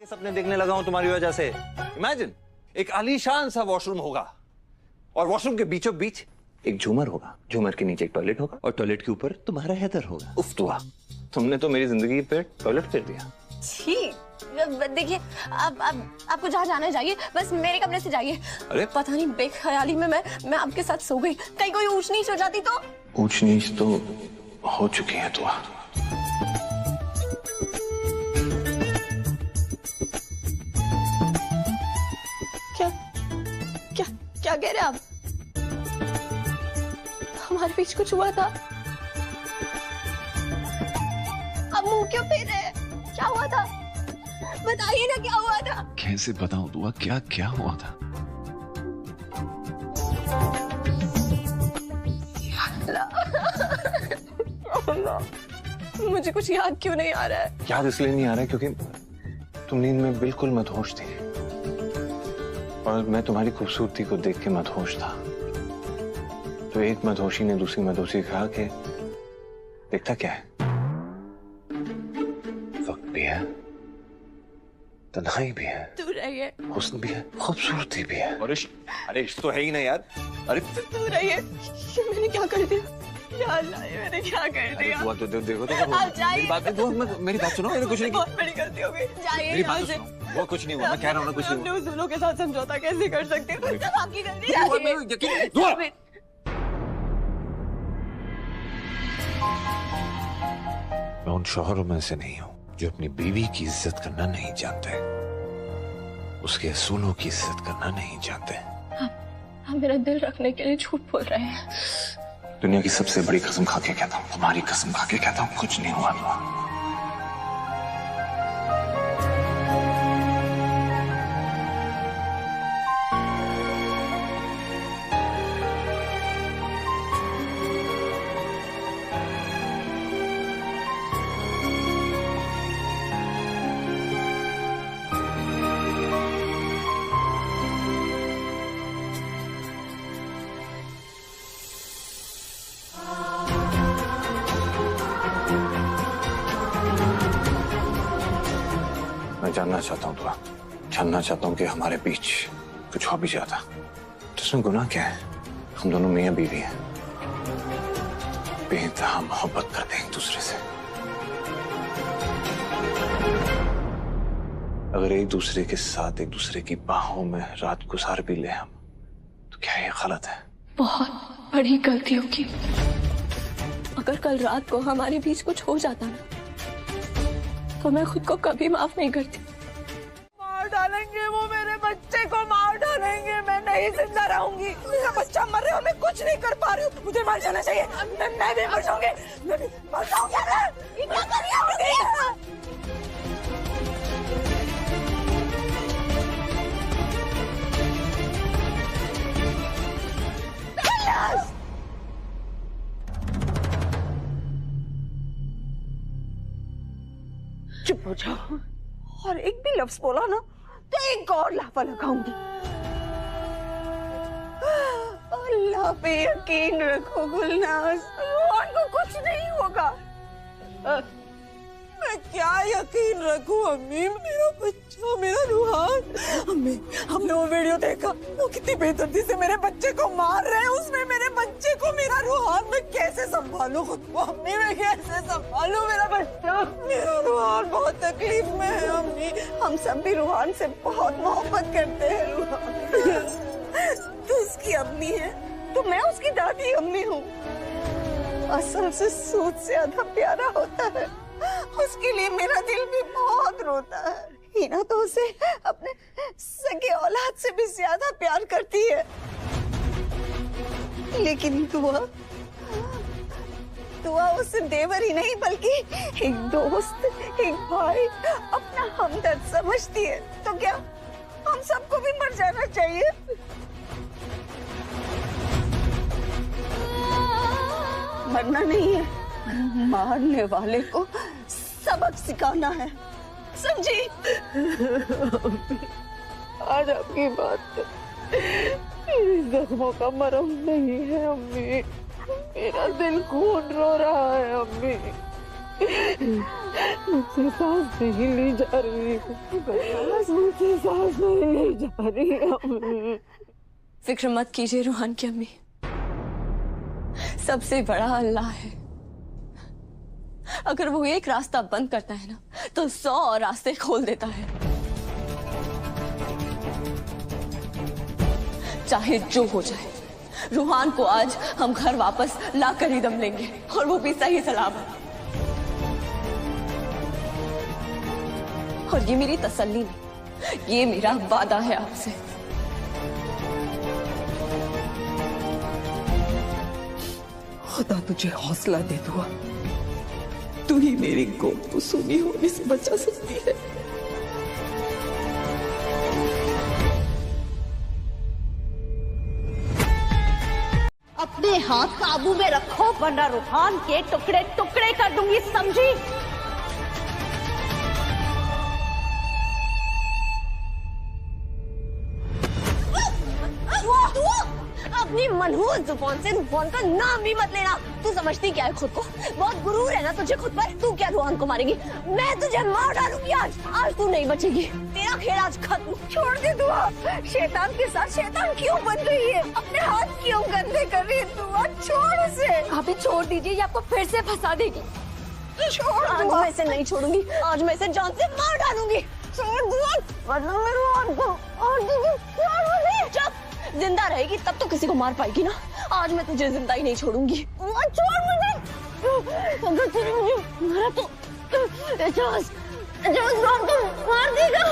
सपने देखने लगा हूं तुम्हारी वजह से। इमेजिन, एक आलीशान सा वॉशरूम होगा और वॉशरूम के बीचों बीच एक झूमर होगा, झूमर के नीचे एक टॉयलेट होगा और टॉयलेट के ऊपर तुम्हारा हैदर होगा। उफ दुआ, तुमने तो मेरी जिंदगी पे टॉयलेट कर दिया। ठीक, देखिए आपको जहाँ जाना चाहिए, बस मेरे कमरे से जाइए। अरे पता नहीं बेख्याली में मैं आपके साथ सो गई, कहीं कोई ऊंच नीच हो जाती तो। ऊंच नीच तो हो चुकी है दुआ। क्या क्या क्या कह रहे हैं आप? हमारे बीच कुछ हुआ था? अब मुंह क्यों फेर रहे हैं? क्या हुआ था? बताइए ना क्या हुआ था? कैसे बताऊं दुआ, क्या क्या हुआ था? मुझे कुछ याद क्यों नहीं आ रहा है? याद इसलिए नहीं आ रहा है क्योंकि तुम नींद में बिल्कुल मदहोश थी और मैं तुम्हारी खूबसूरती को देख के मदहोश था। तो एक मदहोशी ने दूसरी मदहोशी कहा कि देखता क्या है, वक्त भी है, तन्हाई भी है, दूर रहिए, हुस्न भी है, खूबसूरती भी है। अरे इश्क तो है ही ना यार। अरे दूर रहिए। ये मैंने क्या कर दिया? या अल्लाह, ये मैंने क्या कर दिया? दुआ तो देखो तो आप जाइए। मेरी बात सुनो, मेरे कुछ नहीं। बहुत बड़ी गलती हो गई। जाइए मेरी बात यहाँ से। सुनो, वो कुछ नहीं हुआ, मैं कह रहा हूँ ना कुछ नहीं अपने हुआ। उसूलों के साथ समझौता कैसे कर सकते हो? सब आपकी गलती है। दुआ, मैं उन शौहरों में से नहीं हूँ जो अपनी बीवी की इज्जत करना नहीं जानते, उसके असूलों की इज्जत करना नहीं जानते। आप मेरा दिल रखने के लिए झूठ बोल रहे हैं। दुनिया की सबसे बड़ी कसम खा के कहता हूँ, तुम्हारी कसम खा के कहता हूँ, कुछ नहीं हुआ दुआ। मैं जानना चाहता हूँ दुआ, जानना चाहता हूँ कि हमारे बीच कुछ हो भी जाता तो उसमें गुनाह क्या है? हम दोनों मियां बीवी हैं, बेइंतहा मोहब्बत करते हैं एक दूसरे से। अगर एक दूसरे के साथ एक दूसरे की बाहों में रात गुजार भी ले हम, तो क्या ये गलत है? बहुत बड़ी गलती होगी। अगर कल रात को हमारे बीच कुछ हो जाता ना, तो मैं खुद को कभी माफ नहीं करती। मार डालेंगे वो, मेरे बच्चे को मार डालेंगे, मैं नहीं जिंदा रहूंगी। मेरा बच्चा मर रहा है, मैं कुछ नहीं कर पा रही हूँ, मुझे मर जाना चाहिए। मैं भी मर जाऊंगी, मैं भी मर जाऊंगी। ये क्या कर रही है? चुप हो जाओ, और एक भी लफ्ज बोला ना तो एक और लाफा लगाऊंगी। अल्लाह पे यकीन रखो गुलनाज, रोहन को कुछ नहीं होगा। मैं क्या यकीन रखूं अम्मी? मेरा बच्चा, मेरा रूहान। अम्मी, हमने वो वीडियो देखा, वो कितनी बेदर्दी से मेरे बच्चे को मार रहे हैं। उसमें मेरे बच्चे को, मेरा रूहान, मैं कैसे संभालूं खुद को अम्मी? मैं कैसे संभालूं मेरा बच्चा? मेरा रूहान बहुत तकलीफ में है अम्मी। हम सब भी रूहान से बहुत मोहब्बत करते हैं। रूहान तू उसकी अम्मी है, तो मैं उसकी दादी अम्मी हूँ। असल से सूद से ज्यादा प्यारा होता है, उसके लिए मेरा दिल भी बहुत रोता है। हीना तो उसे अपने सगे औलाद से भी ज्यादा प्यार करती है, लेकिन दुआ उसे देवर ही नहीं बल्कि एक दोस्त, एक भाई, अपना हमदर्द समझती है। तो क्या हम सबको भी मर जाना चाहिए? मरना नहीं है, मारने वाले को सबक सिखाना है, समझी? आज आपकी बात मेरे जख्मों का मरहम नहीं है अम्मी। मेरा दिल खून रो रहा है अम्मी। मुझसे सांस नहीं ली जा रही, मुझसे सांस नहीं ली जा रही। फिक्र मत कीजिए रूहान की अम्मी, सबसे बड़ा अल्लाह है। अगर वो एक रास्ता बंद करता है ना तो 100 और रास्ते खोल देता है। चाहे जो हो जाए, रूहान को आज हम घर वापस ला कर ही दम लेंगे, और वो भी सही सलामत। और ये मेरी तसल्ली नहीं, ये मेरा वादा है आपसे। खुदा तुझे हौसला दे दुआ, तू ही मेरी गोद को सूनी होने से बचा सकती है। अपने हाथ काबू में रखो वरना रूहान के टुकड़े टुकड़े कर दूंगी, समझी? अपनी मनहूस जुबान से रूहान का नाम भी मत लेना। तू समझती क्या है खुद को? बहुत गुरूर है ना तुझे खुद पर। तू क्या रूहान को मारेगी? मैं तुझे मार डालूंगी आज तू नहीं बचेगी। तेरा खेल आज खत्म। छोड़ दे दुआ, शैतान के साथ शैतान क्यों बन रही है? अपने हाथ क्यों गंदे कर रही है दुआ? छोड़ उसे। अभी छोड़ दीजिए, ये आपको फिर से फंसा देगी। छोड़, आज मैं इसे नहीं छोड़ूंगी, आज मैं इसे जान से मार डालूंगी। छोड़ दुआ, वरना मैं रूहान को और दूंगी। चुप, जिंदा रहेगी तब तो किसी को मार पाएगी ना। आज मैं तुझे जिंदा ही नहीं छोड़ूंगी। छोड़ मुझे, अगर तूने मुझे मारा तो एजाज को मार देगा।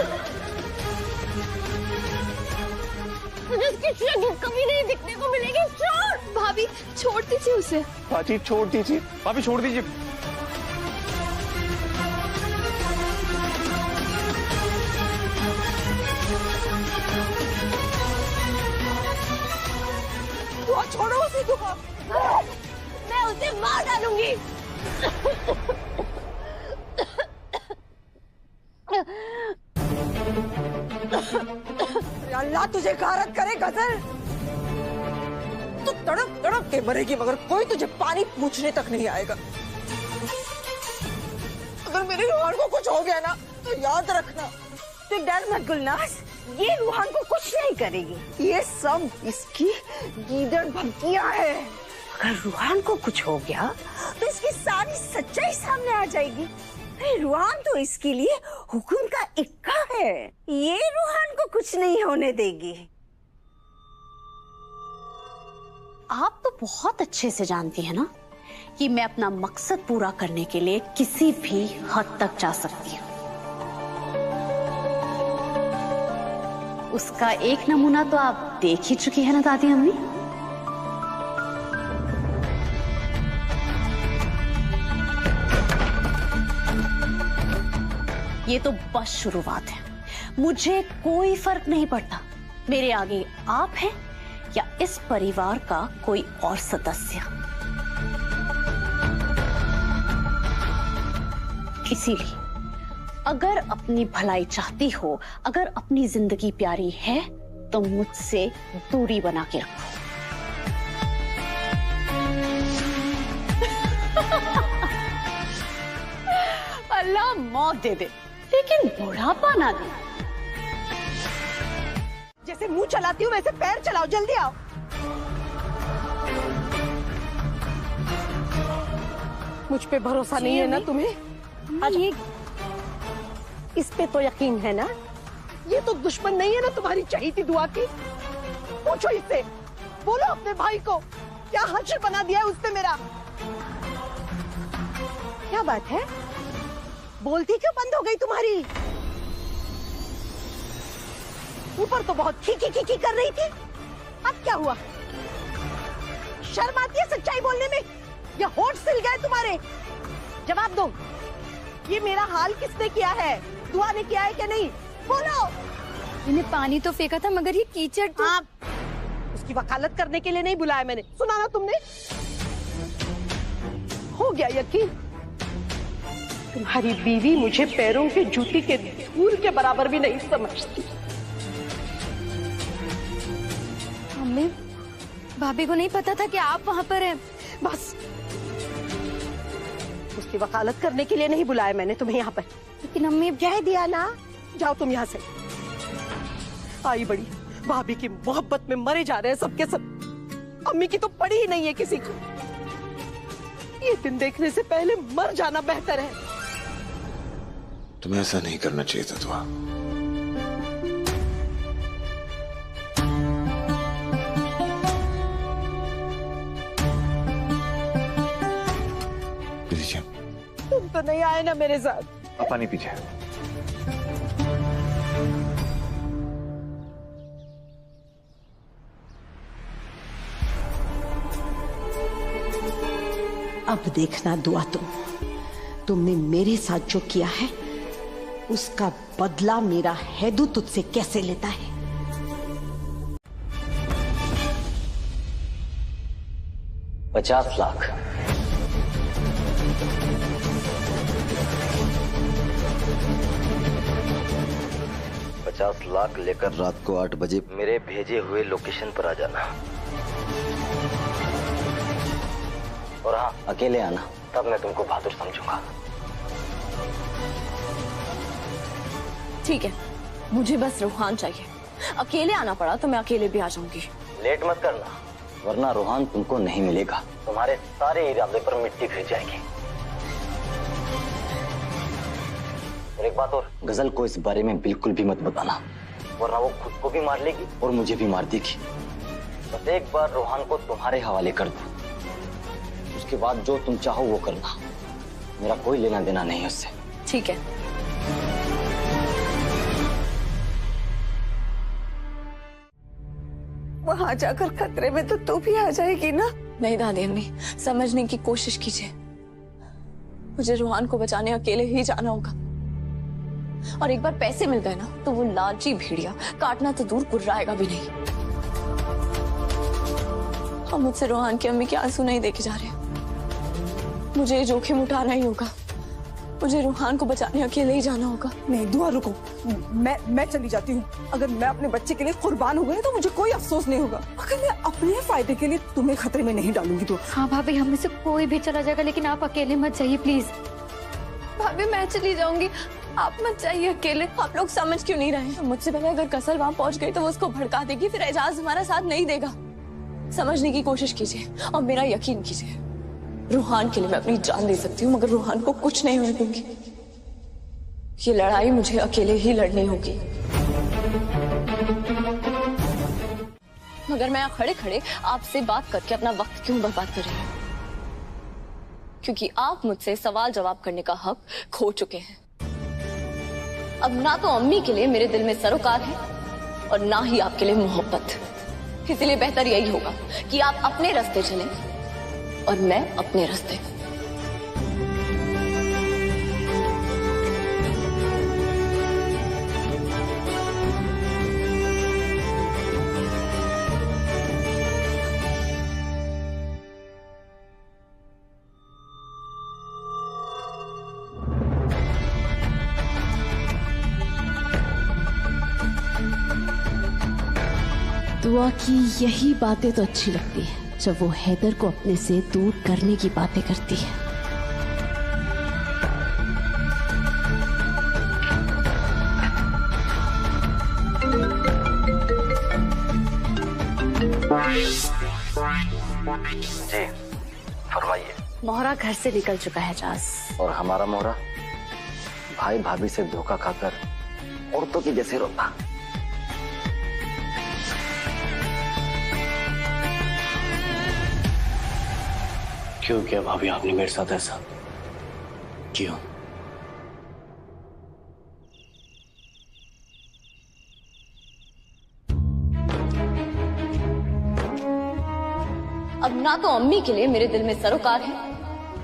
मुझे इसकी शक्ल कभी नहीं दिखने को मिलेगी। छोड़ भाभी, छोड़ दीजिए उसे। भाजी छोड़ दीजिए, भाभी छोड़ दीजिए। छोड़ो उसे दुआ, मैं उसे मार डालूंगी। अल्लाह तुझे गारत करे गजल। तू तड़प तड़प के मरेगी मगर कोई तुझे पानी पूछने तक नहीं आएगा। अगर मेरे रूहान को कुछ हो गया ना तो याद रखना। तू डर मत गुलनाज, ये रूहान को कुछ नहीं करेगी। ये सब इसकी गीदड़ भक्तियां है। अगर रूहान को कुछ हो गया तो इसकी सारी सच्चाई सामने आ जाएगी। रूहान तो इसके लिए हुक्म का इक्का है, ये रूहान को कुछ नहीं होने देगी। आप तो बहुत अच्छे से जानती है ना कि मैं अपना मकसद पूरा करने के लिए किसी भी हद तक जा सकती हूँ। उसका एक नमूना तो आप देख ही चुकी है ना दादी अम्मी। ये तो बस शुरुआत है। मुझे कोई फर्क नहीं पड़ता मेरे आगे आप हैं या इस परिवार का कोई और सदस्य। इसीलिए अगर अपनी भलाई चाहती हो, अगर अपनी जिंदगी प्यारी है तो मुझसे दूरी बना के रखो। अल्लाह मौत दे दे लेकिन बुढ़ापा ना दे। जैसे मुंह चलाती हूँ वैसे पैर चलाओ, जल्दी आओ। मुझ पे भरोसा नहीं है ना तुम्हें? अजी इस पे तो यकीन है ना? ये तो दुश्मन नहीं है ना तुम्हारी चहीती दुआ की? पूछो इससे, बोलो अपने भाई को क्या हश्र बना दिया है उसने मेरा। क्या बात है, बोलती क्यों बंद हो गई तुम्हारी? ऊपर तो बहुत खी कर रही थी, अब क्या हुआ? शर्म आती है सच्चाई बोलने में या होठ सिल गए तुम्हारे? जवाब दो, ये मेरा हाल किसने किया है? दुआ ने किया है क्या नहीं? बोलो। इन्हें पानी तो फेंका था मगर ये कीचड़ तो... आप उसकी वकालत करने के लिए नहीं बुलाया मैंने, सुना ना तुमने? हो गया यकीन? तुम्हारी बीवी मुझे पैरों के जूती के धूल के बराबर भी नहीं समझती। मम्मी, भाभी को नहीं पता था कि आप वहाँ पर हैं। बस उसकी वकालत करने के लिए नहीं बुलाया मैंने तुम्हें यहाँ पर। लेकिन अम्मी कह दिया ना, जाओ तुम यहाँ से। आई बड़ी भाभी की मोहब्बत में मरे जा रहे हैं सबके सब। अम्मी की तो पड़ी ही नहीं है किसी को। ये दिन देखने से पहले मर जाना बेहतर है। तुम्हें ऐसा नहीं करना चाहिए था दुआ। दीजिए। तुम तो नहीं आए ना मेरे साथ। आप पानी पीजिए। अब देखना दुआ, तुमने मेरे साथ जो किया है उसका बदला मेरा हैदू तुझसे कैसे लेता है। 50 लाख। लाख लेकर रात को 8 बजे मेरे भेजे हुए लोकेशन पर आ जाना। और हाँ, अकेले आना, तब मैं तुमको बहादुर समझूंगा। ठीक है, मुझे बस रूहान चाहिए। अकेले आना पड़ा तो मैं अकेले भी आ जाऊंगी। लेट मत करना, वरना रूहान तुमको नहीं मिलेगा। तुम्हारे सारे इरादे पर मिट्टी फिर जाएगी। और एक बात और, गजल को इस बारे में बिल्कुल भी मत बताना, वरना वो खुद को भी मार लेगी और मुझे भी मार देगी। बस एक बार रूहान को तुम्हारे हवाले कर दो, उसके बाद जो तुम चाहो वो करना। मेरा कोई लेना देना नहीं है उससे। ठीक है। वहां जाकर खतरे में तो तू भी आ जाएगी ना। नहीं दादी अम्मी, समझने की कोशिश कीजिए। मुझे रूहान को बचाने अकेले ही जाना होगा। और एक बार पैसे मिल गए ना तो वो लालची भेड़िया काटना तो दूर कुर्राएगा भी नहीं। हम मुझसे रूहान की अम्मी के आंसू नहीं देखे जा रहे। मुझे जोखिम उठाना ही होगा। मुझे रूहान को बचाने अकेले ही जाना होगा। नहीं दुआ, रुको। मैं चली जाती हूँ। अगर मैं अपने बच्चे के लिए कुर्बान हो गई तो मुझे कोई अफसोस नहीं होगा, मगर मैं अपने फायदे के लिए तुम्हें खतरे में नहीं डालूंगी। तो हाँ भाभी, हम में से कोई भी चला जाएगा, लेकिन आप अकेले मत जाइए प्लीज। भाभी मैं चली जाऊंगी, आप मत जाइए अकेले। आप लोग समझ क्यों नहीं रहे? मुझसे पहले अगर कसर वहां पहुंच गई तो वो उसको भड़का देगी, फिर एजाज हमारा साथ नहीं देगा। समझने की कोशिश कीजिए और मेरा यकीन कीजिए। रूहान के लिए मैं अपनी जान दे सकती हूँ, मगर रूहान को कुछ नहीं होने दूंगी। ये लड़ाई मुझे अकेले ही लड़नी होगी। मगर मैं यहाँ खड़े खड़े आपसे बात करके अपना वक्त क्यों बर्बाद कर रही हूँ? क्योंकि आप मुझसे सवाल जवाब करने का हक खो चुके हैं। अब ना तो अम्मी के लिए मेरे दिल में सरोकार है और ना ही आपके लिए मोहब्बत। इसलिए बेहतर यही होगा कि आप अपने रास्ते चलें और मैं अपने रास्ते। दुआ की यही बातें तो अच्छी लगती है, जब वो हैदर को अपने से दूर करने की बातें करती है। जी फरमाइए। मोहरा घर से निकल चुका है जास। और हमारा मोहरा भाई भाभी से धोखा खाकर औरतों की जैसे रोता। क्यों किया भाभी आपने मेरे साथ ऐसा? क्यों? अब ना तो अम्मी के लिए मेरे दिल में सरोकार है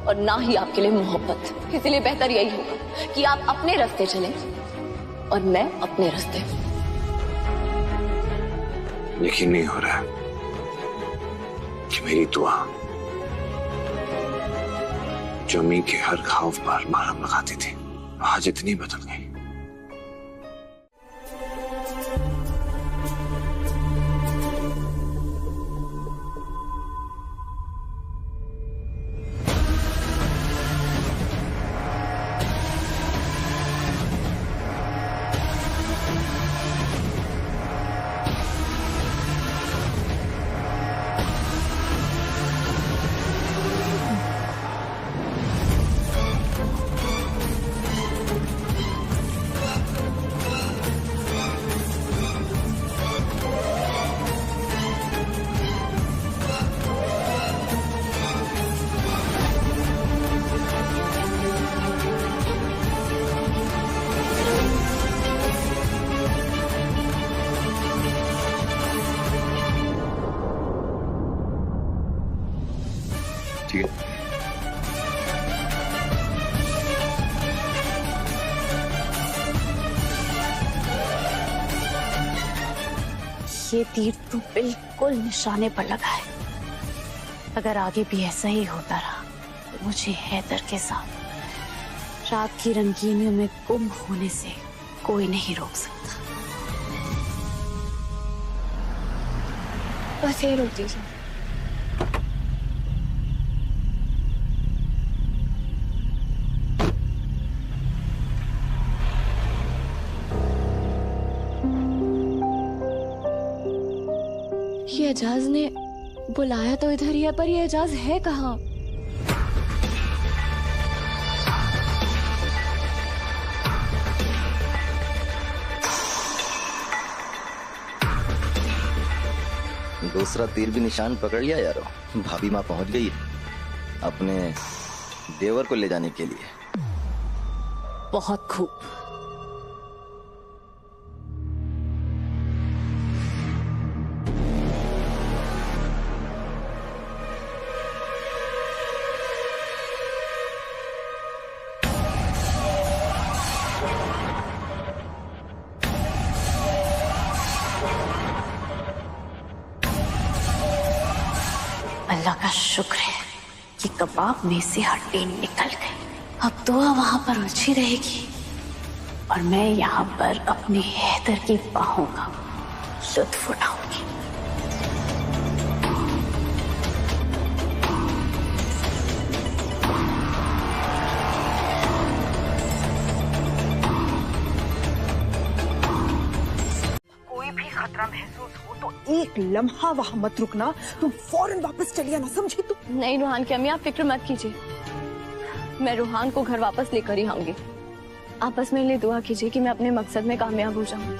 और ना ही आपके लिए मोहब्बत। इसलिए बेहतर यही होगा कि आप अपने रास्ते चलें और मैं अपने रास्ते। यकीन नहीं हो रहा कि मेरी दुआ जो अम्मी के हर खौफ पर मरहम लगाती थी, आज इतनी बदल गई। ये तीर तो बिल्कुल निशाने पर लगा है। अगर आगे भी ऐसा ही होता रहा तो मुझे हैदर के साथ रात की रंगीनियों में गुम होने से कोई नहीं रोक सकता। बस ये रोक दीजिए। ये एजाज ने बुलाया तो इधर ही है, पर ये एजाज है कहाँ? दूसरा तीर भी निशान पकड़ लिया यारो। भाभी माँ पहुंच गई है अपने देवर को ले जाने के लिए। बहुत खूब। अल्लाह का शुक्र है कि कबाब में से हड्डी निकल गई। अब दुआ वहां पर उलझी रहेगी और मैं यहाँ पर अपने हैदर की बाहों का लुत्फ उठाऊंगी। कोई भी खतरा महसूस हो तो एक लम्हा वहाँ मत रुकना, तुम फौरन वापस चलिए ना, समझी तुम? नहीं रूहान की अम्मी, आप फिक्र मत कीजिए, मैं रूहान को घर वापस लेकर ही आऊंगी। आप बस मेरे लिए दुआ कीजिए कि मैं अपने मकसद में कामयाब हो जाऊं।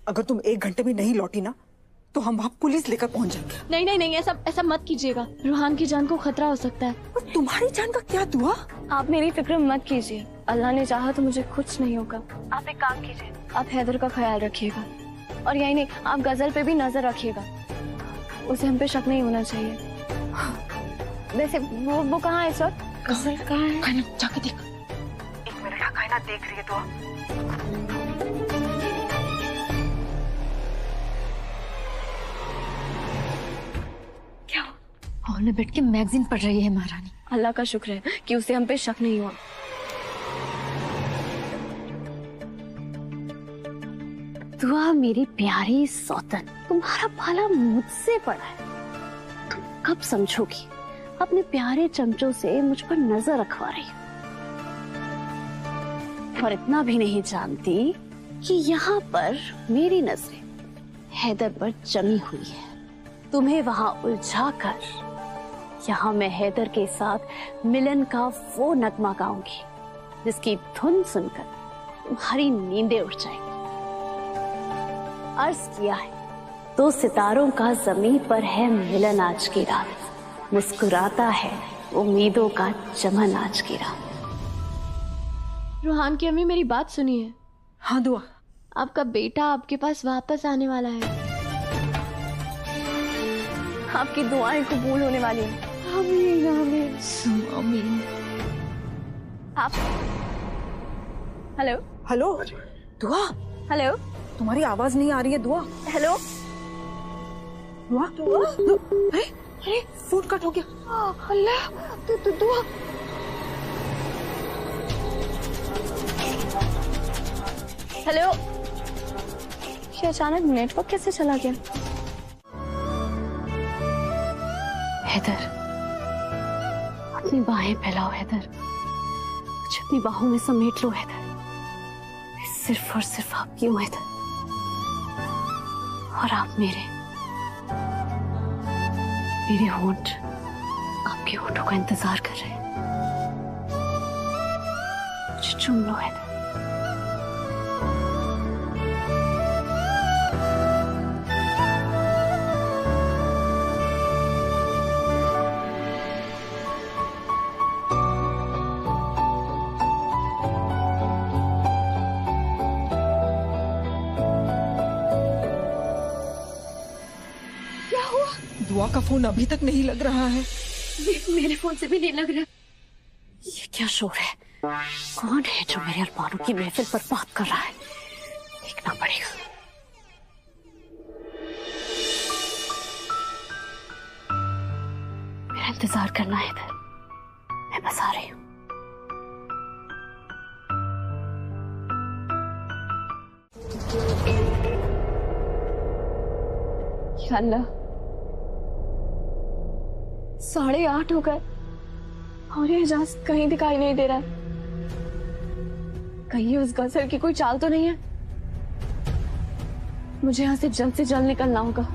अगर तुम 1 घंटे में नहीं लौटी ना तो हम वहाँ पुलिस लेकर पहुँच जाएंगे। नहीं नहीं नहीं, ऐसा मत कीजिएगा, रूहान की जान को खतरा हो सकता है। और तुम्हारी जान का क्या दुआ? आप मेरी फिक्र मत कीजिए, अल्लाह ने चाहा तो मुझे कुछ नहीं होगा। आप एक काम कीजिए, आप हैदर का ख्याल रखिएगा, और यही नहीं, आप गजल पे भी नजर रखिएगा, उसे हम पे शक नहीं होना चाहिए। वैसे वो कहाँ है इस वक्त? गजल कहाँ है? जाके देख। 1 मिनट, कायना देख रही है दुआ। हॉल में बैठ के मैगजीन पढ़ रही है महारानी। अल्लाह का शुक्र है कि उसे हम पे शक नहीं हुआ। दुआ मेरी प्यारी सौतन, तुम्हारा भला मुझसे पड़ा है। तुम कब समझोगी? अपने प्यारे चमचों से मुझ पर नजर रखवा रही हो, और इतना भी नहीं जानती कि यहाँ पर मेरी नजरें हैदर पर जमी हुई है। तुम्हें वहां उलझा कर यहाँ मैं हैदर के साथ मिलन का वो नगमा गाऊंगी जिसकी धुन सुनकर तुम्हारी नींदें उड़ जाएंगी। अर्ज किया है तो सितारों का जमीन पर है मिलन आज की रात, मुस्कुराता है उम्मीदों का चमन आज की रात। रूहान की अम्मी, मेरी बात सुनिए। हाँ दुआ, आपका बेटा आपके पास वापस आने वाला है, आपकी दुआएं कबूल होने वाली हैं। आमीन आमीन आमीन। आप हेलो हेलो दुआ, हेलो, तुम्हारी आवाज नहीं आ रही है दुआ। हेलो दुआ, अरे फोन कट हो गया। अल्लाह, दुआ। हेलो, ये अचानक नेटवर्क कैसे चला गया? हैदर, अपनी बाहें फैलाओ हैदर, मुझे अपनी बाहों में समेट लो हैदर। मैं सिर्फ और सिर्फ आपकी हूँ हैदर, और आप मेरे होंठ आपके होठों का इंतजार कर रहे हैं। मुझे चूम लो हैदर। दुआ का फोन अभी तक नहीं लग रहा है। मेरे फोन से भी नहीं लग रहा। ये क्या शोर है? कौन है जो मेरे अरमानों की महफिल पर बात कर रहा है? देखना पड़ेगा। मेरा इंतजार करना है इधर, मैं बस आ रही हूँ। या अल्लाह, 8:30 हो गए और ये एजाज कहीं दिखाई नहीं दे रहा है। कहीं उस गजल की कोई चाल तो नहीं है? मुझे यहाँ से जल्द निकलना होगा।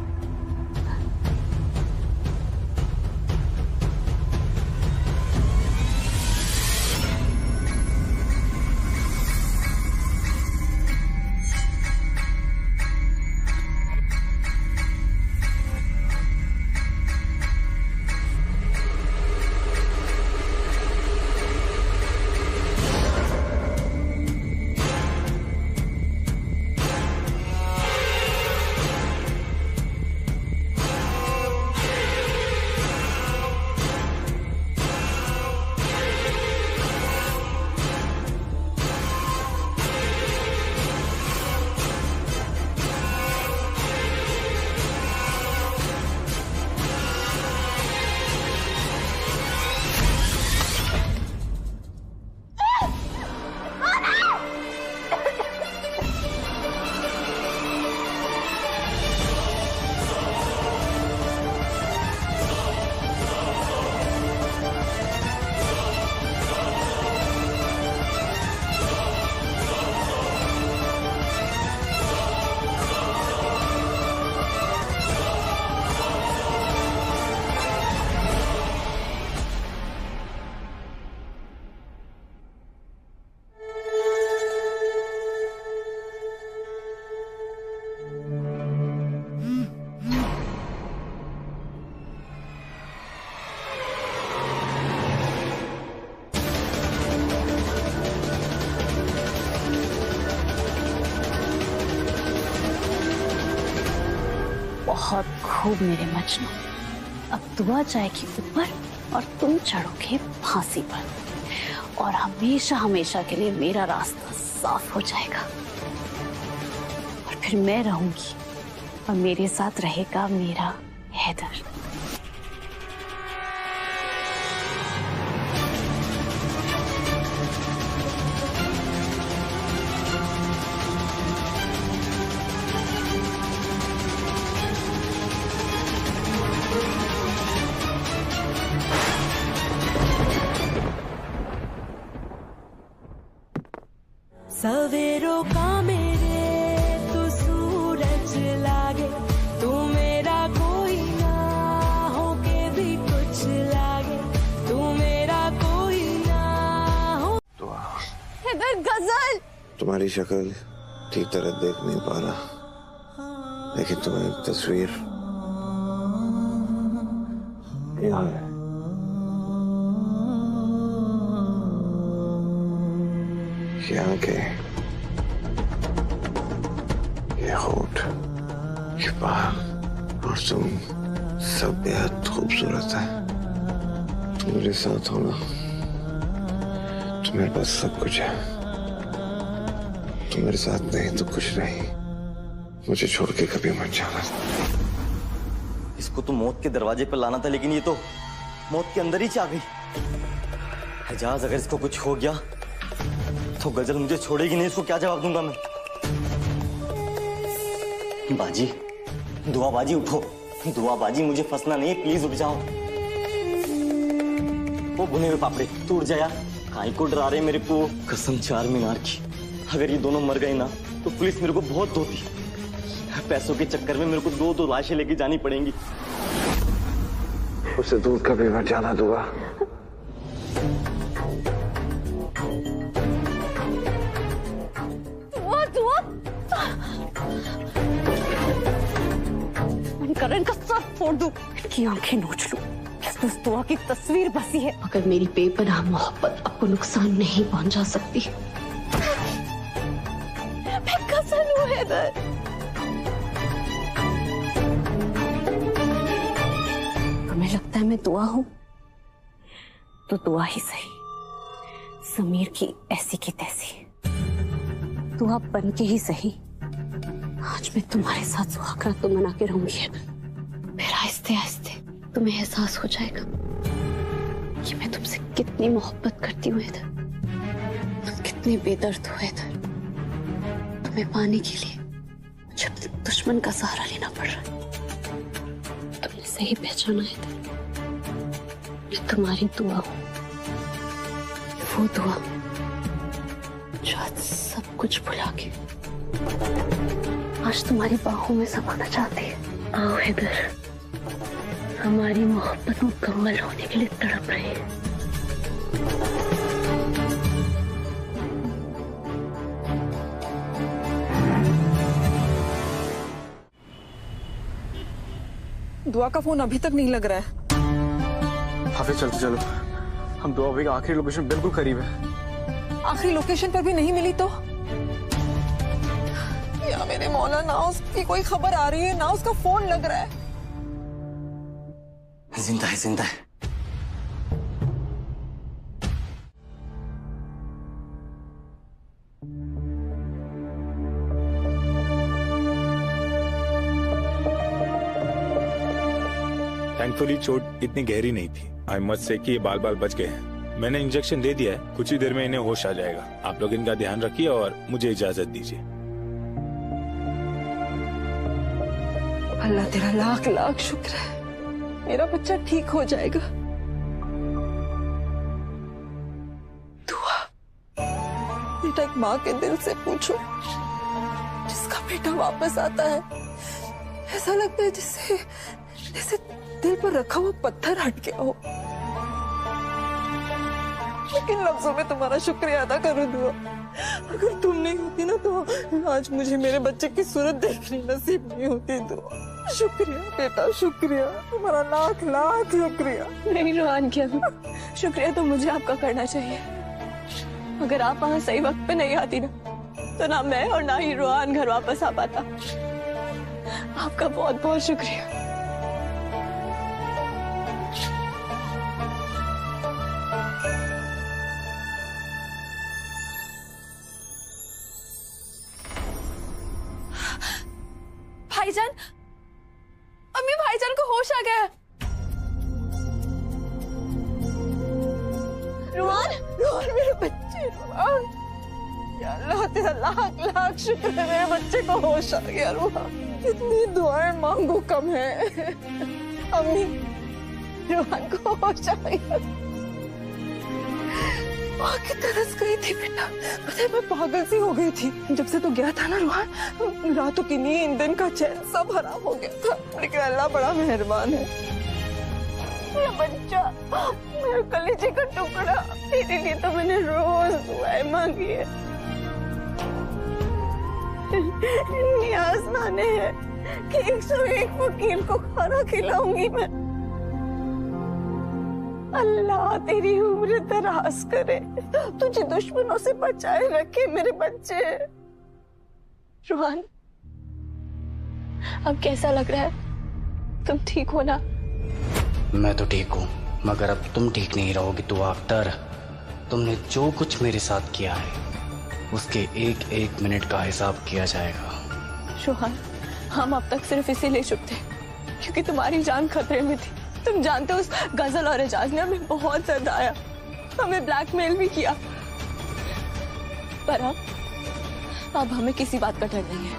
बहुत खूब मेरे मजनू, अब दुआ जाएगी ऊपर और तुम चढ़ोगे फांसी पर और हमेशा हमेशा के लिए मेरा रास्ता साफ हो जाएगा और फिर मैं रहूंगी और मेरे साथ रहेगा मेरा हैदर। सवेरों का मेरे तू सूरज लागे, तू मेरा कोई ना हो के भी कुछ लागे, तू मेरा कोई ना हो। हैदर, गजल। तुम्हारी शक्ल ठीक तरह देख नहीं पा रहा, लेकिन तुम्हें तस्वीर याद है। ये आंखें, ये होठ, ये बाल और तुम सब बेहद खूबसूरत है। तुम मेरे साथ हो ना, तुम्हारे पास सब कुछ है। तुम मेरे साथ नहीं तो कुछ नहीं। मुझे छोड़ के कभी मत जाना। इसको तो मौत के दरवाजे पर लाना था, लेकिन ये तो मौत के अंदर ही आ गई। एजाज, अगर इसको कुछ हो गया तो गजल मुझे छोड़ेगी नहीं। इसको क्या जवाब दूंगा मैं? बाजी, दुआ बाजी, उठो। दुआ बाजी, मुझे फंसना नहीं है, प्लीज उठ जाओ। वो भुने हुए पापड़े, तू उठ जाया। काहे को डरा रहे मेरे को? कसम 4 मीनार की, अगर ये दोनों मर गए ना तो पुलिस मेरे को बहुत धोती। पैसों के चक्कर में मेरे को 2 लाशें लेके जानी पड़ेंगी। उसे दूर कभी मत जाना दुआ। करण का सर फोड़ दूं, इनकी आंखें नोच लूं। उस दुआ की तस्वीर बसी है। अगर मेरी बेपनाह मोहब्बत आपको नुकसान नहीं पहुंचा सकती, मैं गजल हूं हैदर। तुम्हें लगता है मैं दुआ हूं तो दुआ ही सही, जमीर की ऐसी की तैसी। तू आप बन के ही सही, आज मैं तुम्हारे साथ सुहागरात तो मना के रहूंगी। फिर आहिस्ते आहिस्ते तुम्हें एहसास हो जाएगा कि मैं तुमसे कितनी मोहब्बत करती हूँ इधर, तुम कितने बेदर्द हो इधर। तुम्हें पाने के लिए मुझे अपने दुश्मन का सहारा लेना पड़ रहा है। तुमने सही पहचाना है इधर, मैं तुम्हारी दुआ हूँ, वो दुआ जो आज सब कुछ भुला के आज तुम्हारी बाहों में समाना चाहती है। आओ इधर, हमारी मोहब्बत मुकम्मल होने के लिए तड़प रही है। दुआ का फोन अभी तक नहीं लग रहा है। हाफिज चलते चलो, हम दुआ भाई का आखिरी लोकेशन बिल्कुल करीब है। आखिरी लोकेशन पर भी नहीं मिली तो? या मेरे मौला, ना उसकी कोई खबर आ रही है ना उसका फोन लग रहा है। जिंदा है, जिंदा है। थैंकफुली चोट इतनी गहरी नहीं थी। आई मस्ट से कि ये बाल बाल बच गए हैं। मैंने इंजेक्शन दे दिया है, कुछ ही देर में इन्हें होश आ जाएगा। आप लोग इनका ध्यान रखिए और मुझे इजाजत दीजिए। अल्लाह तेरा लाख लाख शुक्र है, मेरा बच्चा ठीक हो जाएगा। दुआ, बेटा एक माँ के दिल से पूछो, जिसका बेटा वापस आता है ऐसा लगता है जैसे दिल पर रखा हुआ पत्थर हट गया हो। लेकिन लफ्जों में तुम्हारा शुक्रिया अदा करूं दुआ। अगर तुम नहीं होती ना तो आज मुझे मेरे बच्चे की सूरत देखनी नसीब नहीं होती। दुआ, शुक्रिया बेटा, शुक्रिया, तुम्हारा लाख लाख शुक्रिया। नहीं रोहान की अम्मी, शुक्रिया तो मुझे आपका करना चाहिए। अगर आप वहाँ सही वक्त पे नहीं आती ना तो ना मैं और ना ही रोहान घर वापस आ पाता। आपका बहुत बहुत शुक्रिया। भाईजान, अम्मी भाईजान को होश आ गया। रोहन, रोहन मेरे बच्चे, रोहन, या अल्लाह तेरा लाख लाख शुक्र है मेरे बच्चे को होश आ गया। रोहन, कितनी दुआएं मांगो कम है। अम्मी, रोहन को होश आ गया। माँ की तरस गई थी बेटा, पता है मैं पागल सी हो गई थी। जब से तो गया था ना रोहन, रातों की नींद, दिन का चैन सब हराम हो गया था। लेकिन अल्लाह बड़ा मेहरबान है। मेरा बच्चा, मेरे कलेजे का टुकड़ा, तेरे लिए तो मैंने रोज दुआएं मांगी है। न्याज माने हैं कि 101 फकीर को खाना खिलाऊंगी मैं। अल्लाह तेरी उम्र दराज करे, तुझे दुश्मनों से बचाए रखे मेरे बच्चे। रोहन, अब कैसा लग रहा है? तुम ठीक हो ना? मैं तो ठीक हूँ, मगर अब तुम ठीक नहीं रहोगी तो अख्तर। तुमने जो कुछ मेरे साथ किया है उसके एक एक मिनट का हिसाब किया जाएगा। रोहन, हम अब तक सिर्फ इसीलिए चुप थे क्योंकि तुम्हारी जान खतरे में थी। तुम जानते हो उस गजल और एजाज ने हमें बहुत सताया, हमें ब्लैकमेल भी किया, पर अब हमें किसी बात का डर नहीं है।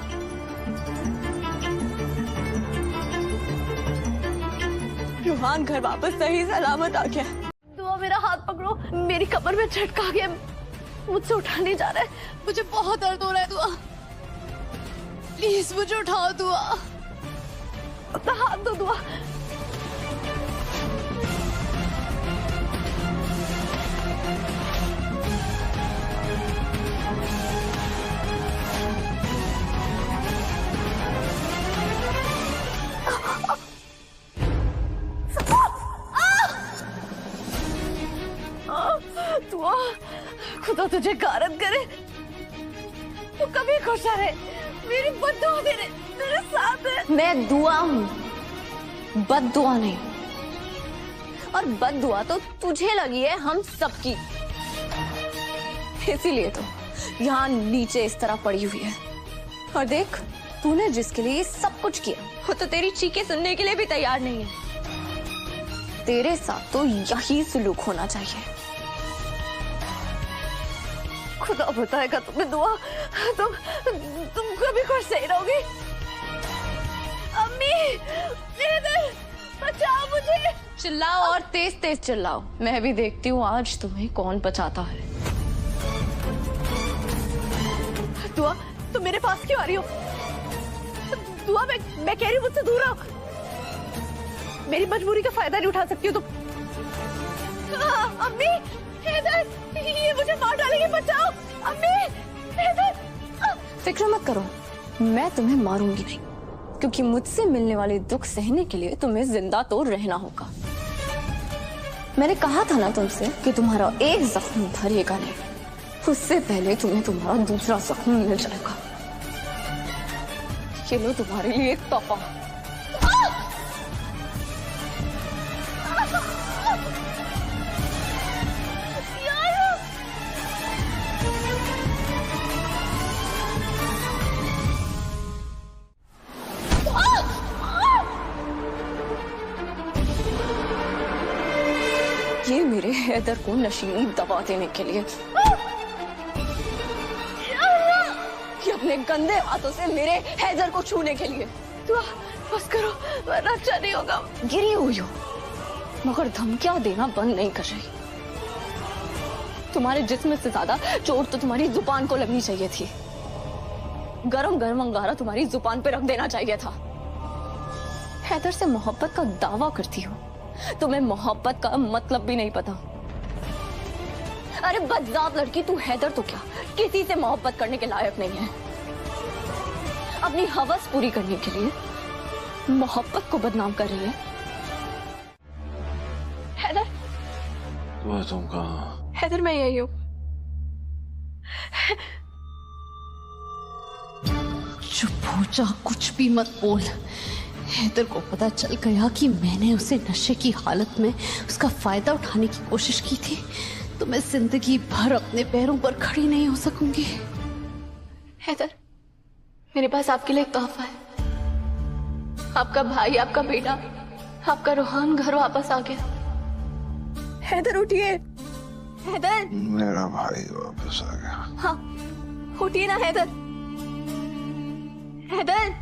रोहान घर वापस सही सलामत आ गया। दुआ मेरा हाथ पकड़ो, मेरी कमर में झटका गया, मुझसे उठा नहीं जा रहा है, मुझे बहुत दर्द हो रहा है। दुआ प्लीज मुझे उठाओ। दुआ अपना हाथ दो। दुआ दुआ, खुदा तुझे गारत करे, तू कभी खुश रहे, मेरी बद्दुआ तेरे साथ है। मैं दुआ हूँ, बद्दुआ नहीं। और बद्दुआ तो तुझे लगी है हम सबकी। इसीलिए तो यहाँ नीचे इस तरह पड़ी हुई है। और देख, तूने जिसके लिए ये सब कुछ किया वो तो तेरी चीखें सुनने के लिए भी तैयार नहीं है। तेरे साथ तो यही सुलूक होना चाहिए। खुदा बताएगा तुम्हें दुआ, तुम कभी खुश सही रहोगी। अम्मी, इधर बचाओ मुझे। चिल्लाओ और तेज तेज चिल्लाओ, मैं भी देखती हूँ आज तुम्हें कौन बचाता है। दुआ, तुम मेरे पास क्यों आ रही हो? दुआ, मैं कह रही हूँ मुझसे दूर रहो। मेरी मजबूरी का फायदा नहीं उठा सकती हो तुम। अम्मी, इधर, ये मुझे मार डालेंगे, बचाओ। अम्मी, इधर। फिक्र मत करो, मैं तुम्हें मारूंगी नहीं, क्योंकि मुझसे मिलने वाले दुख सहने के लिए तुम्हें जिंदा तो रहना होगा। मैंने कहा था ना तुमसे कि तुम्हारा एक जख्म भरेगा नहीं, उससे पहले तुम्हें तुम्हारा दूसरा जख्म मिल जाएगा। ये लो तुम्हारे लिए एक तोहफा। ये मेरे हैदर को नशीली दवा देने के लिए, ये अपने गंदे हाथों से मेरे हैदर को छूने के लिए। बस करो, वरना अच्छा नहीं होगा। गिरी हुई हो मगर धमकियां देना बंद नहीं कर रही। तुम्हारे जिस्म से ज्यादा चोट तो तुम्हारी जुबान को लगनी चाहिए थी। गरम गरम अंगारा तुम्हारी जुबान पे रख देना चाहिए था। हैदर से मोहब्बत का दावा करती हो, तुम्हें मोहब्बत का मतलब भी नहीं पता। अरे बदजात लड़की, तू हैदर तो क्या किसी से मोहब्बत करने के लायक नहीं है। अपनी हवस पूरी करने के लिए मोहब्बत को बदनाम कर रही है। हैदर, तुम कहाँ? हैदर, मैं यही हूँ। चुप हो जा, कुछ भी मत बोल। हैदर को पता चल गया कि मैंने उसे नशे की हालत में उसका फायदा उठाने की कोशिश की थी, तो मैं जिंदगी भर अपने पैरों पर खड़ी नहीं हो सकूंगी। हैदर, मेरे पास आपके लिए एक तोहफा है। आपका भाई, आपका बेटा, आपका रूहान घर वापस आ गया। हैदर उठिए। हैदर, मेरा भाई वापस आ गया। हाँ, उठिए ना हैदर। हैदर,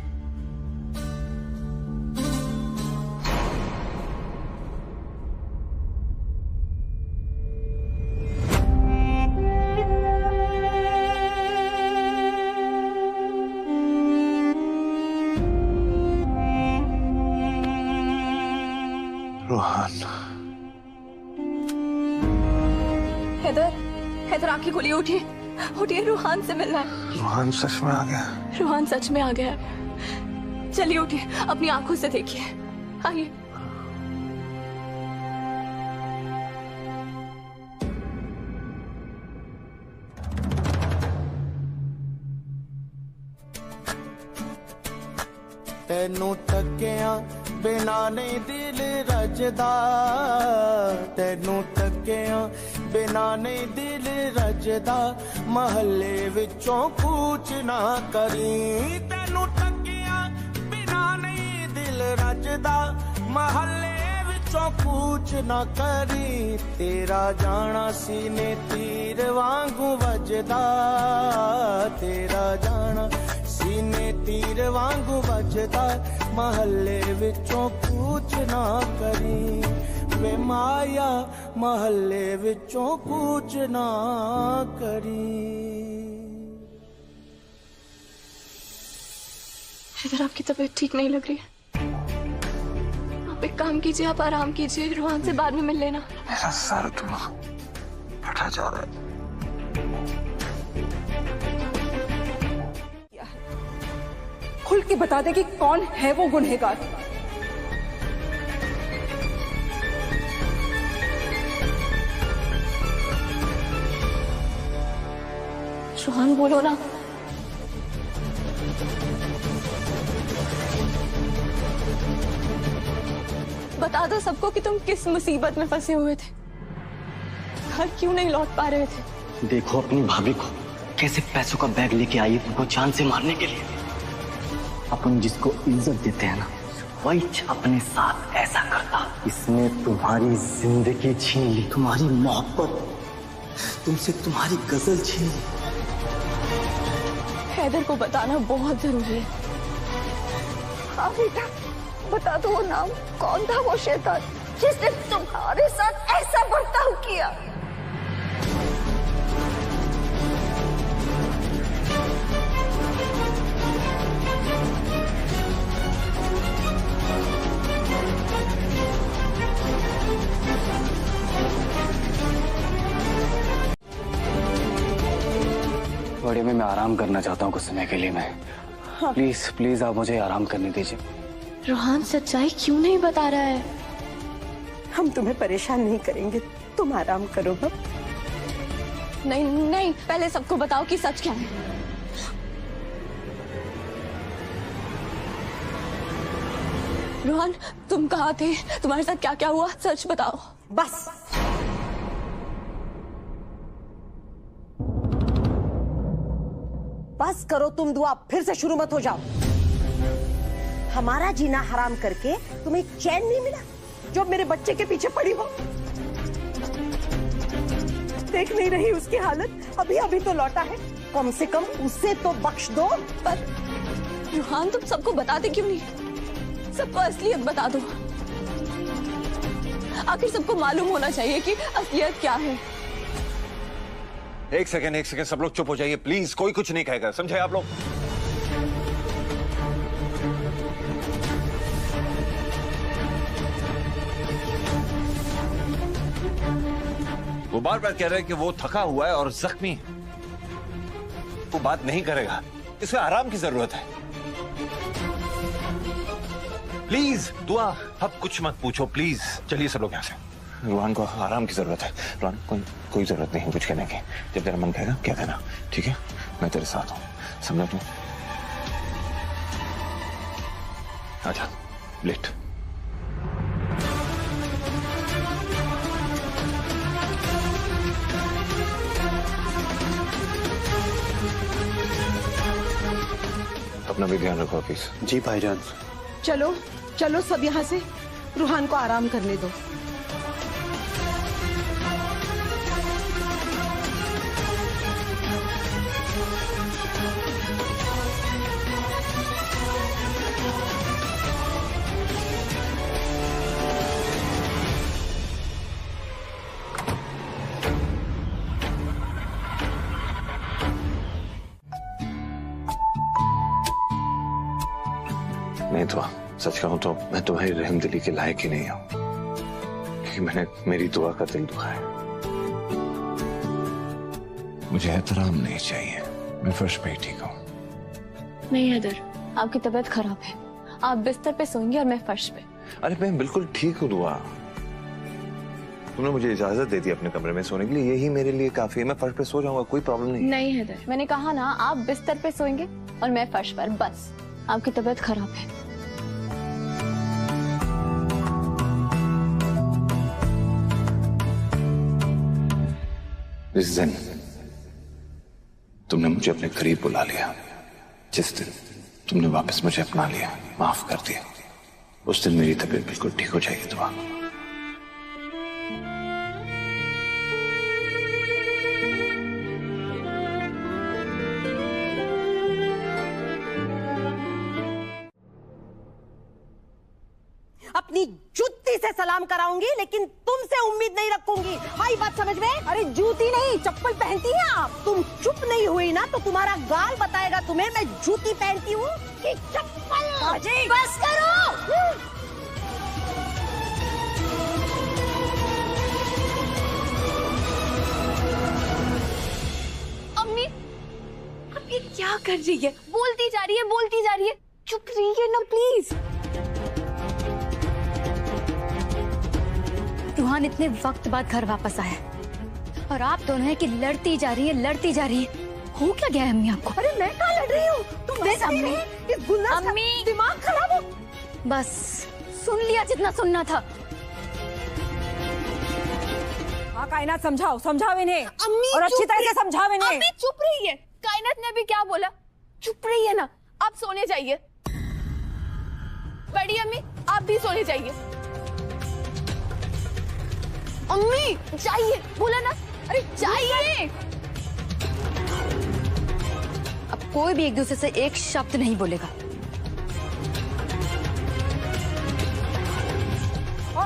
रूहान। हैदर, हैदर आंखें खोलिए, उठिए, उठिए, रूहान से मिलना है। रूहान सच में आ गया? रूहान सच में आ गया। चलिए उठिए, अपनी आंखों से देखिए। आइए। तेनू तकिया बिना नहीं दिल रजदा, तेनू तकिया बिना नहीं दिल रजदा, महल्ले विचों कूच ना करी। तेनू तकिया बिना नहीं दिल रजदा, महल्ले विचों कूच ना करी। तेरा जाना सीने तीर वांगू वजदा, तेरा जाना सीने तीर वांगू बजदा, महल्ले विचों कूच ना करी। वे माया महल्ले विचों कूच ना करी। हैदर, आपकी तबीयत ठीक नहीं लग रही है। आप एक काम कीजिए, आप आराम कीजिए, रूहान से बाद में मिल लेना। मेरा सर तो फटा जा रहा है। खुल के बता दे कि कौन है वो गुनहगार। रूहान, बोलो ना। बता दो सबको कि तुम किस मुसीबत में फंसे हुए थे, घर क्यों नहीं लौट पा रहे थे। देखो अपनी भाभी को कैसे पैसों का बैग लेके आई है तुमको जान से मारने के लिए। अपन जिसको इज्जत देते हैं ना वही अपने साथ ऐसा करता। इसने तुम्हारी जिंदगी छीन ली, तुम्हारी मोहब्बत, तुमसे तुम्हारी गजल छीन ली। हैदर को बताना बहुत जरूरी है। हाँ बेटा, बता दो वो नाम कौन था, वो शैतान जिसने तुम्हारे साथ ऐसा बर्ताव किया। बड़े में मैं आराम करना चाहता हूँ कुछ समय के लिए। मैं प्लीज प्लीज आप मुझे आराम करने दीजिए। रोहान सच्चाई क्यों नहीं बता रहा है? हम तुम्हें परेशान नहीं करेंगे, तुम आराम करो। हम नहीं नहीं, पहले सबको बताओ कि सच क्या है। रोहन, तुम कहाँ थे? तुम्हारे साथ क्या क्या हुआ? सच बताओ। बस बस करो तुम, दुआ फिर से शुरू मत हो जाओ। हमारा जीना हराम करके तुम्हें चैन नहीं मिला जो मेरे बच्चे के पीछे पड़ी हो। देख नहीं रही उसकी हालत, अभी अभी तो लौटा है, कम से कम उसे तो बख्श दो। पर रोहान, तुम सबको बताते क्यों नहीं? सबको असलियत बता दो। आखिर सबको मालूम होना चाहिए कि असलियत क्या है। एक सेकेंड, सब लोग चुप हो जाइए प्लीज। कोई कुछ नहीं कहेगा, समझे आप लोग? वो बार बार कह रहे हैं कि वो थका हुआ है और जख्मी है। वो बात नहीं करेगा, इसे आराम की जरूरत है। प्लीज दुआ, अब कुछ मत पूछो प्लीज। चलिए सब लोग यहाँ से। रोहन को आराम की जरूरत है। रोहन, कोई जरूरत नहीं कुछ कहने की। जब तेरा मन कहेगा कह देना, ठीक है? मैं तेरे साथ हूं, समझा तू? आजा, लेट। अपना भी ध्यान रखो प्लीज। जी भाईजान। चलो चलो सब यहाँ से, रूहान को आराम करने दो। नहीं दुआ, सच कहूं तो मैं तुम्हारी रहमदिली के लायक ही नहीं हूं, क्योंकि मैंने मेरी दुआ का दिल दुखाया। मुझे एहतराम नहीं चाहिए, मैं फर्श पे ही ठीक हूं। नहीं हैदर, आपकी तबीयत खराब है, आप बिस्तर पे सोएंगे और मैं फर्श पे। अरे मैं बिल्कुल ठीक हूँ दुआ। तुमने मुझे इजाजत दे दी अपने कमरे में सोने के लिए, यही मेरे लिए काफी है। मैं फर्श पे सो जाऊंगा, कोई प्रॉब्लम नहीं। नहीं हैदर, मैंने कहा ना आप बिस्तर पे सोएंगे और मैं फर्श पर, बस। आपकी तबीयत खराब है। इस दिन तुमने मुझे अपने करीब बुला लिया, जिस दिन तुमने वापस मुझे अपना लिया, माफ कर दिया, उस दिन मेरी तबीयत बिल्कुल ठीक हो जाएगी दुआ। अपनी जूती से सलाम कराऊंगी, लेकिन तुमसे उम्मीद नहीं रखूंगी। आई बात समझ में? अरे जूती नहीं, चप्पल पहनती हैं आप। तुम चुप नहीं हुई ना तो तुम्हारा गाल बताएगा तुम्हें मैं जूती पहनती हूँ कि चप्पल। बस करो। अम्मी, अब ये क्या कर रही है? बोलती जा रही है। चुप रहिए ना प्लीज। रूहान इतने वक्त बाद घर वापस आया और आप दोनों है कि लड़ती जा रही है। हो क्या गया है अम्मी आपको? अरे मैं कहाँ लड़ रही हूँ? तुम देख अम्मी, इस गुलनाज़ का दिमाग खराब हो। बस सुन लिया जितना सुनना था। हाँ कायनात समझाओ, समझाओ इन्हें अम्मी और अच्छी चुप तरह से रही- समझाओ इन्हें। अम्मी चुप रही है। कायनात ने भी क्या बोला? चुप रही है ना। आप सोने जाइए। बड़ी अम्मी आप भी सोने जाइए। अम्मी जाइए, बोला ना। अरे जाइए। अब कोई भी एक दूसरे से एक शब्द नहीं बोलेगा।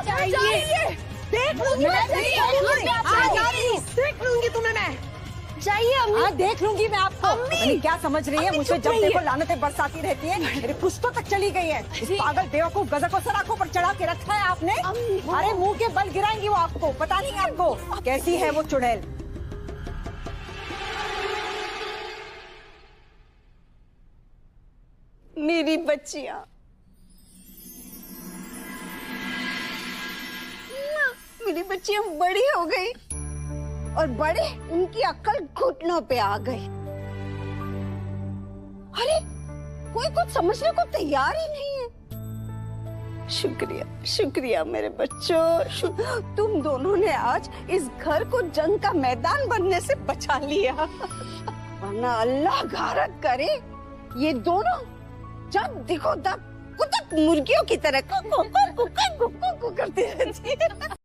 जाइए। देख लूंगी मैं, देख लूंगी तुम्हें मैं। जाइए अम्मी। हाँ देख लूंगी मैं आपको। अम्मी! अम्मी क्या समझ रही है अम्मी, मुझे? चुप जब रहिए। देखो लानतें बरसाती रहती है। मेरे पुश्तों तक चली गई है। इस पागल बेवकूफ गजर को सर आंखों पर चढ़ा के रखा है आपने। अरे मुंह के बल गिराएंगी वो आपको, पता नहीं आपको कैसी है वो चुड़ैल। मेरी बच्चियां, मेरी बच्चियां बड़ी हो गई और बड़े उनकी अक्ल घुटनों पे आ गई। अरे कोई कुछ समझने को तैयार ही नहीं है। शुक्रिया, शुक्रिया मेरे बच्चों, तुम दोनों ने आज इस घर को जंग का मैदान बनने से बचा लिया। वरना अल्लाह गारत करे ये दोनों जब देखो तब कुतक मुर्गियों की तरह कुकू कुकू कुकू कुकू करती रहती है।